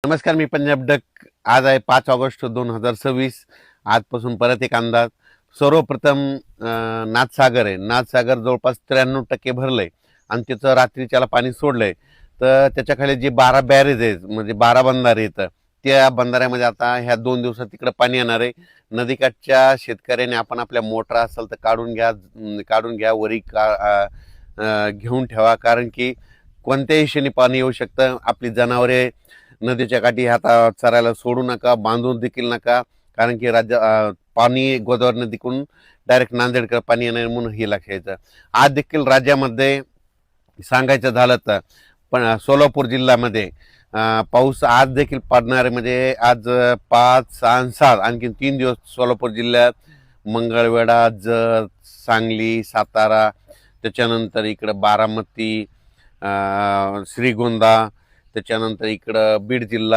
नमस्कार, मी पंजाब डक. आज आहे 5 ऑगस्ट 2026. आजपासून परत एक अंदाज. सर्वप्रथम नाथसागर आहे. नाथसागर जवळपास 93% भरलंय आणि त्याचं रात्रीच्याला पाणी सोडलंय. तर त्याच्याखाली जे 12 बॅरेज आहेत, म्हणजे 12 बंधारे आहेत, त्या बंधाऱ्यामध्ये आता ह्या 2 दिवसात तिकडं पाणी येणार आहे. नदीकाठच्या शेतकऱ्यांनी आपण आपल्या मोटर असेल तर काढून घ्या वरी घेऊन ठेवा, कारण की कोणत्याही क्षणी पाणी येऊ शकतं. आपली जनावरे नदीच्या काठी आता चरायला सोडू नका, बांधून देखील नका, कारण की पाणी गोदावरी नदीकडून डायरेक्ट नांदेडकडे पाणी येणार म्हणून हे लक्षायचं. आज देखील राज्यामध्ये सांगायचं झालं तर पण सोलापूर जिल्ह्यामध्ये पाऊस आज देखील पडणार आहे. म्हणजे आज 5, 6 आणि 7 आणखी 3 दिवस सोलापूर जिल्ह्यात मंगळवेढा, जत, सांगली, सातारा, त्याच्यानंतर इकडं बारामती, श्रीगोंदा, त्याच्यानंतर इकडं बीड जिल्हा